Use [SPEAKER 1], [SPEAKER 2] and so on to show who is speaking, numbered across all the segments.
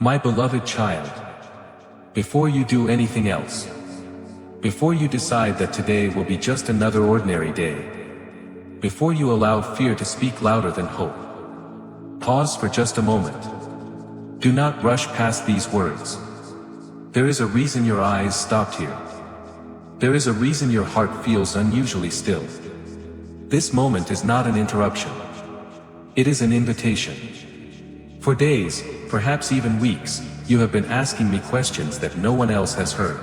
[SPEAKER 1] My beloved child, before you do anything else, before you decide that today will be just another ordinary day, before you allow fear to speak louder than hope, pause for just a moment. Do not rush past these words. There is a reason your eyes stopped here. There is a reason your heart feels unusually still. This moment is not an interruption. It is an invitation. For days, perhaps even weeks, you have been asking me questions that no one else has heard.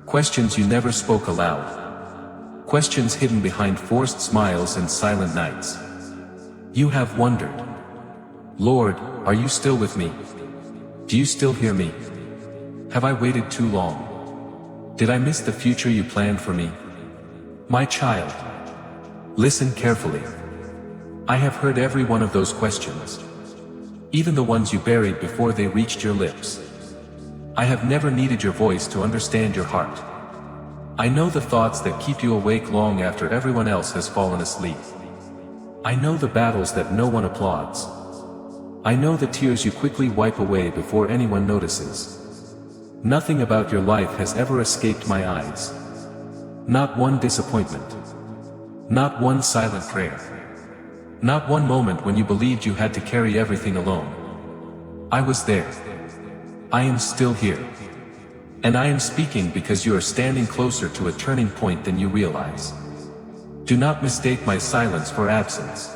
[SPEAKER 1] Questions you never spoke aloud. Questions hidden behind forced smiles and silent nights. You have wondered, Lord, are you still with me? Do you still hear me? Have I waited too long? Did I miss the future you planned for me? My child, listen carefully. I have heard every one of those questions. Even the ones you buried before they reached your lips. I have never needed your voice to understand your heart. I know the thoughts that keep you awake long after everyone else has fallen asleep. I know the battles that no one applauds. I know the tears you quickly wipe away before anyone notices. Nothing about your life has ever escaped my eyes. Not one disappointment. Not one silent prayer. Not one moment when you believed you had to carry everything alone. I was there. I am still here. And I am speaking because you are standing closer to a turning point than you realize. Do not mistake my silence for absence.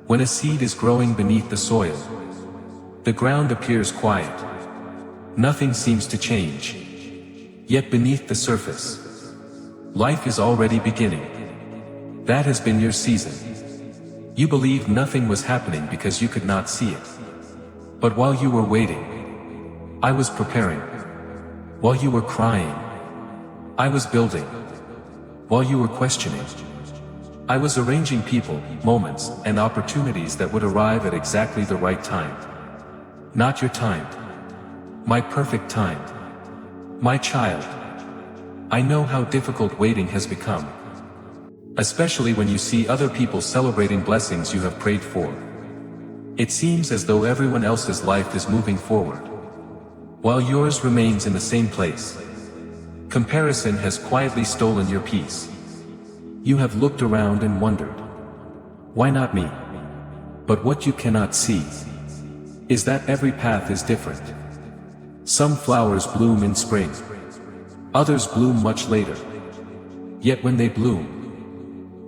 [SPEAKER 1] When a seed is growing beneath the soil, the ground appears quiet. Nothing seems to change. Yet beneath the surface, life is already beginning. That has been your season. You believed nothing was happening because you could not see it. But while you were waiting, I was preparing. While you were crying, I was building. While you were questioning, I was arranging people, moments, and opportunities that would arrive at exactly the right time. Not your time. My perfect time. My child. I know how difficult waiting has become. Especially when you see other people celebrating blessings you have prayed for. It seems as though everyone else's life is moving forward, while yours remains in the same place. Comparison has quietly stolen your peace. You have looked around and wondered, why not me? But what you cannot see is that every path is different. Some flowers bloom in spring. Others bloom much later. Yet when they bloom,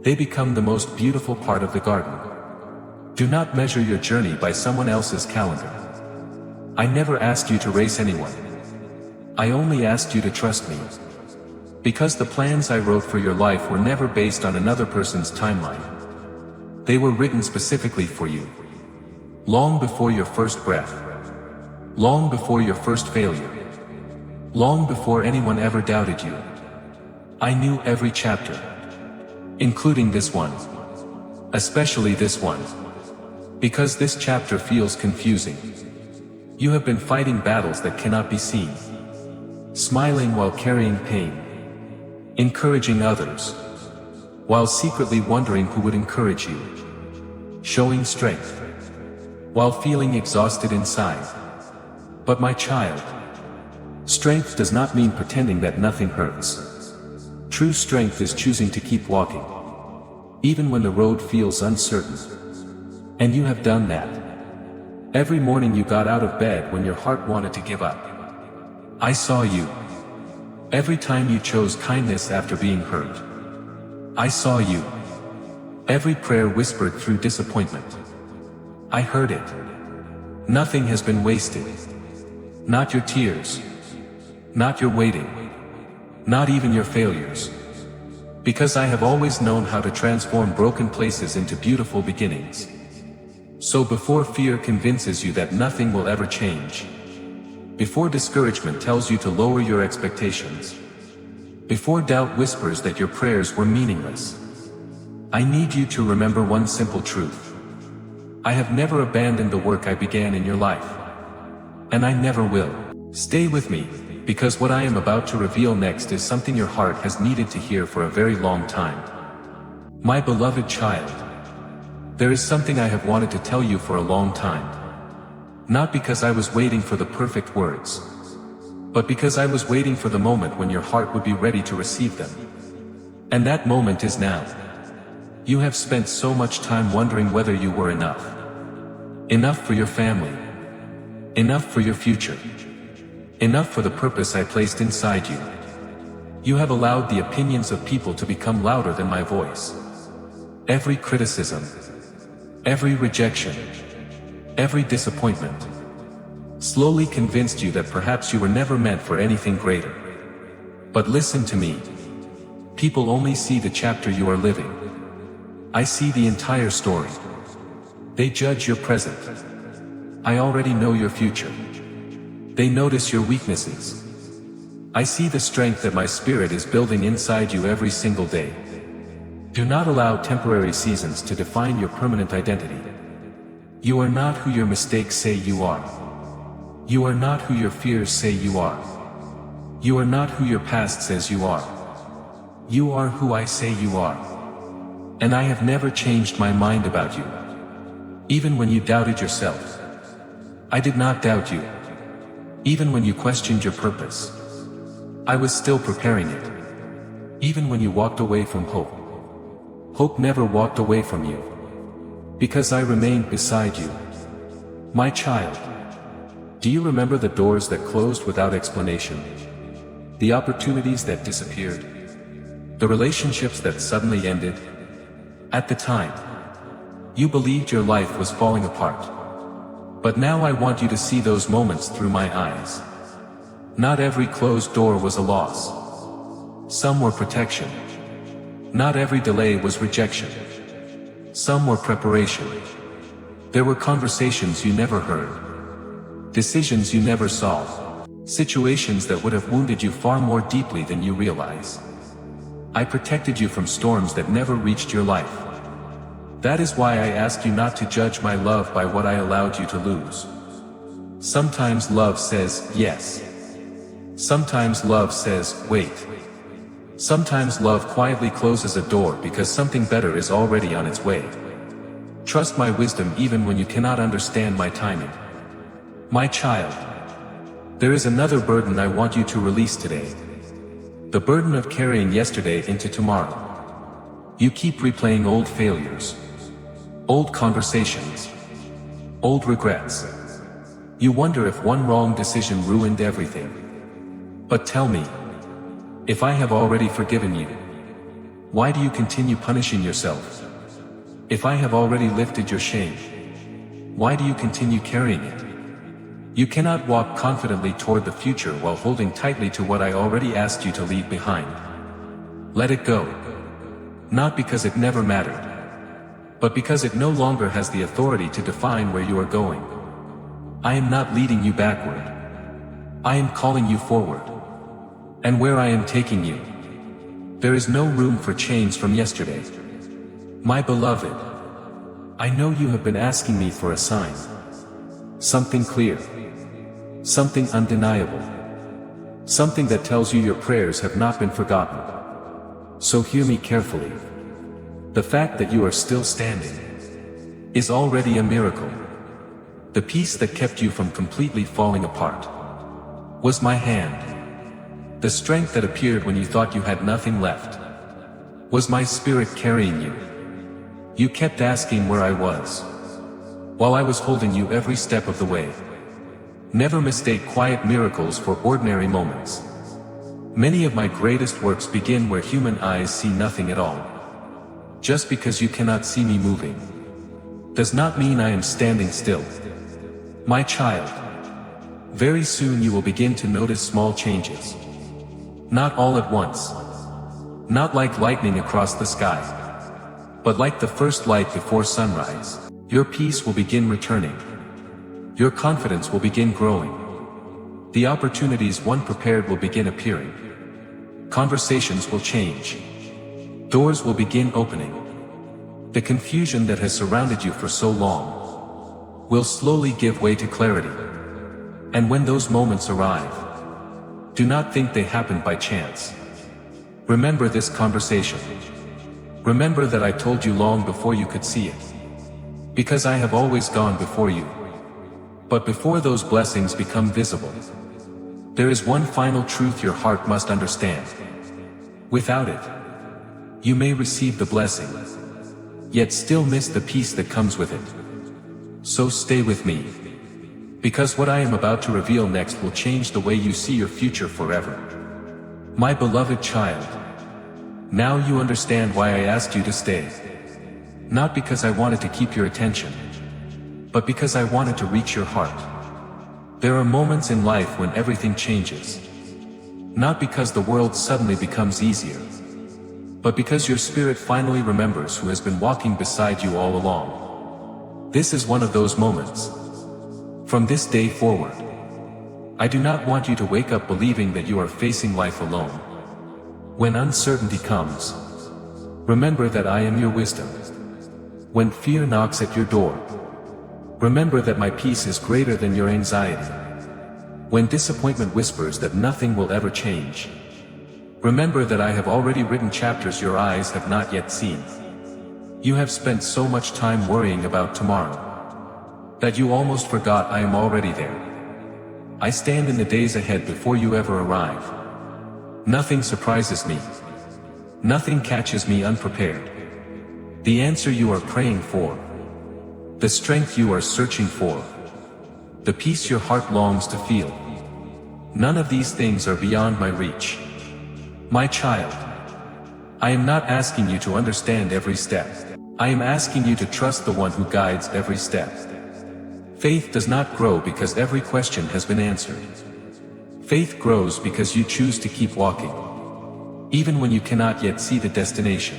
[SPEAKER 1] they become the most beautiful part of the garden. Do not measure your journey by someone else's calendar. I never asked you to race anyone. I only asked you to trust me. Because the plans I wrote for your life were never based on another person's timeline. They were written specifically for you. Long before your first breath. Long before your first failure. Long before anyone ever doubted you. I knew every chapter. Including this one. Especially this one. Because this chapter feels confusing. You have been fighting battles that cannot be seen. Smiling while carrying pain. Encouraging others, while secretly wondering who would encourage you. Showing strength, while feeling exhausted inside. But my child, strength does not mean pretending that nothing hurts. True strength is choosing to keep walking, even when the road feels uncertain. And you have done that. Every morning you got out of bed when your heart wanted to give up. I saw you. Every time you chose kindness after being hurt. I saw you. Every prayer whispered through disappointment. I heard it. Nothing has been wasted. Not your tears. Not your waiting. Not even your failures. Because I have always known how to transform broken places into beautiful beginnings. So before fear convinces you that nothing will ever change, before discouragement tells you to lower your expectations, before doubt whispers that your prayers were meaningless, I need you to remember one simple truth. I have never abandoned the work I began in your life. And I never will. Stay with me, because what I am about to reveal next is something your heart has needed to hear for a very long time. My beloved child, there is something I have wanted to tell you for a long time. Not because I was waiting for the perfect words, but because I was waiting for the moment when your heart would be ready to receive them. And that moment is now. You have spent so much time wondering whether you were enough. Enough for your family. Enough for your future. Enough for the purpose I placed inside you. You have allowed the opinions of people to become louder than my voice. Every criticism, every rejection, every disappointment slowly convinced you that perhaps you were never meant for anything greater. But listen to me. People only see the chapter you are living. I see the entire story. They judge your present. I already know your future. They notice your weaknesses. I see the strength that my spirit is building inside you every single day. Do not allow temporary seasons to define your permanent identity. You are not who your mistakes say you are. You are not who your fears say you are. You are not who your past says you are. You are who I say you are. And I have never changed my mind about you. Even when you doubted yourself. I did not doubt you. Even when you questioned your purpose. I was still preparing it. Even when you walked away from hope. Hope never walked away from you. Because I remained beside you. My child. Do you remember the doors that closed without explanation? The opportunities that disappeared? The relationships that suddenly ended? At the time, you believed your life was falling apart. But now I want you to see those moments through my eyes. Not every closed door was a loss. Some were protection. Not every delay was rejection. Some were preparation. There were conversations you never heard. Decisions you never saw. Situations that would have wounded you far more deeply than you realize. I protected you from storms that never reached your life. That is why I ask you not to judge my love by what I allowed you to lose. Sometimes love says yes. Sometimes love says wait. Sometimes love quietly closes a door because something better is already on its way. Trust my wisdom even when you cannot understand my timing. My child, there is another burden I want you to release today. The burden of carrying yesterday into tomorrow. You keep replaying old failures, old conversations, old regrets. You wonder if one wrong decision ruined everything. But tell me, if I have already forgiven you, why do you continue punishing yourself? If I have already lifted your shame, why do you continue carrying it? You cannot walk confidently toward the future while holding tightly to what I already asked you to leave behind. Let it go. Not because it never mattered, but because it no longer has the authority to define where you are going. I am not leading you backward. I am calling you forward. And where I am taking you, there is no room for chains from yesterday. My beloved, I know you have been asking me for a sign. Something clear. Something undeniable. Something that tells you your prayers have not been forgotten. So hear me carefully. The fact that you are still standing is already a miracle. The peace that kept you from completely falling apart was my hand. The strength that appeared when you thought you had nothing left was my spirit carrying you. You kept asking where I was, while I was holding you every step of the way. Never mistake quiet miracles for ordinary moments. Many of my greatest works begin where human eyes see nothing at all. Just because you cannot see me moving does not mean I am standing still. My child, very soon you will begin to notice small changes. Not all at once. Not like lightning across the sky, but like the first light before sunrise. Your peace will begin returning. Your confidence will begin growing. The opportunities one prepared will begin appearing. Conversations will change. Doors will begin opening. The confusion that has surrounded you for so long will slowly give way to clarity. And when those moments arrive, do not think they happened by chance. Remember this conversation. Remember that I told you long before you could see it. Because I have always gone before you. But before those blessings become visible, there is one final truth your heart must understand. Without it, you may receive the blessing, yet still miss the peace that comes with it. So stay with me, because what I am about to reveal next will change the way you see your future forever. My beloved child, now you understand why I asked you to stay. Not because I wanted to keep your attention, but because I wanted to reach your heart. There are moments in life when everything changes. Not because the world suddenly becomes easier, but because your spirit finally remembers who has been walking beside you all along. This is one of those moments. From this day forward, I do not want you to wake up believing that you are facing life alone. When uncertainty comes, remember that I am your wisdom. When fear knocks at your door, remember that my peace is greater than your anxiety. When disappointment whispers that nothing will ever change, remember that I have already written chapters your eyes have not yet seen. You have spent so much time worrying about tomorrow, that you almost forgot I am already there. I stand in the days ahead before you ever arrive. Nothing surprises me. Nothing catches me unprepared. The answer you are praying for, the strength you are searching for, the peace your heart longs to feel, none of these things are beyond my reach. My child, I am not asking you to understand every step. I am asking you to trust the one who guides every step. Faith does not grow because every question has been answered. Faith grows because you choose to keep walking, even when you cannot yet see the destination.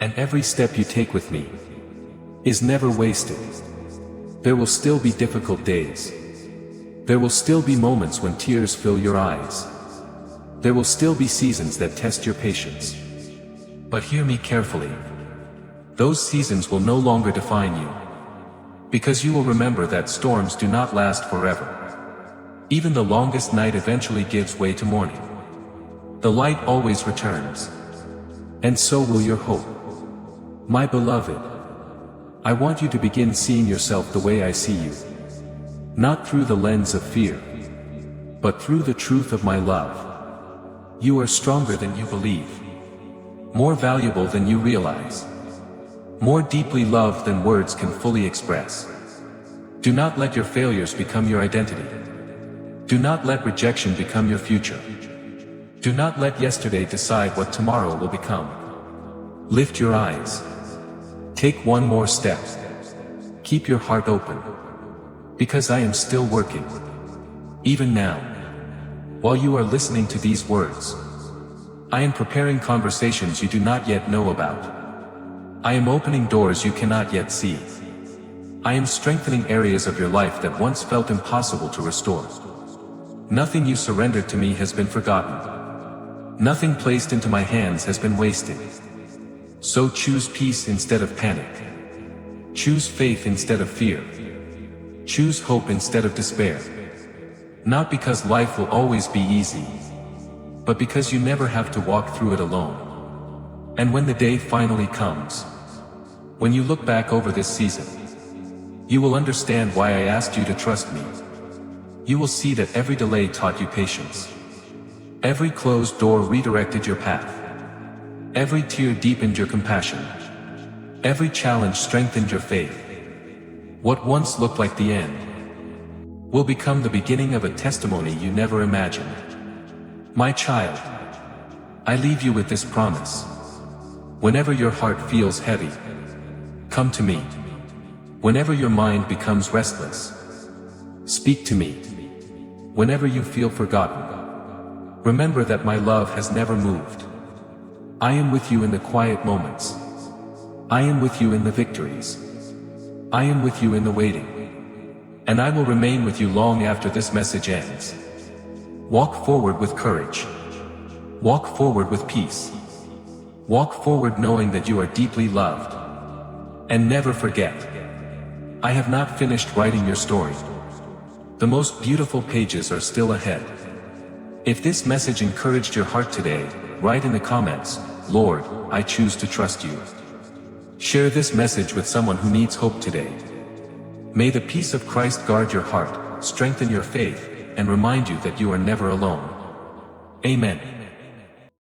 [SPEAKER 1] And every step you take with me is never wasted. There will still be difficult days. There will still be moments when tears fill your eyes. There will still be seasons that test your patience. But hear me carefully. Those seasons will no longer define you, because you will remember that storms do not last forever. Even the longest night eventually gives way to morning. The light always returns. And so will your hope. My beloved, I want you to begin seeing yourself the way I see you. Not through the lens of fear, but through the truth of my love. You are stronger than you believe, more valuable than you realize, more deeply loved than words can fully express. Do not let your failures become your identity. Do not let rejection become your future. Do not let yesterday decide what tomorrow will become. Lift your eyes. Take one more step. Keep your heart open, because I am still working. Even now, while you are listening to these words, I am preparing conversations you do not yet know about. I am opening doors you cannot yet see. I am strengthening areas of your life that once felt impossible to restore. Nothing you surrendered to me has been forgotten. Nothing placed into my hands has been wasted. So choose peace instead of panic. Choose faith instead of fear. Choose hope instead of despair. Not because life will always be easy, but because you never have to walk through it alone. And when the day finally comes, when you look back over this season, you will understand why I asked you to trust me. You will see that every delay taught you patience. Every closed door redirected your path. Every tear deepened your compassion. Every challenge strengthened your faith. What once looked like the end will become the beginning of a testimony you never imagined. My child, I leave you with this promise. Whenever your heart feels heavy, come to me. Whenever your mind becomes restless, speak to me. Whenever you feel forgotten, remember that my love has never moved. I am with you in the quiet moments. I am with you in the victories. I am with you in the waiting. And I will remain with you long after this message ends. Walk forward with courage. Walk forward with peace. Walk forward knowing that you are deeply loved. And never forget, I have not finished writing your story. The most beautiful pages are still ahead. If this message encouraged your heart today, write in the comments, Lord, I choose to trust you. Share this message with someone who needs hope today. May the peace of Christ guard your heart, strengthen your faith, and remind you that you are never alone. Amen.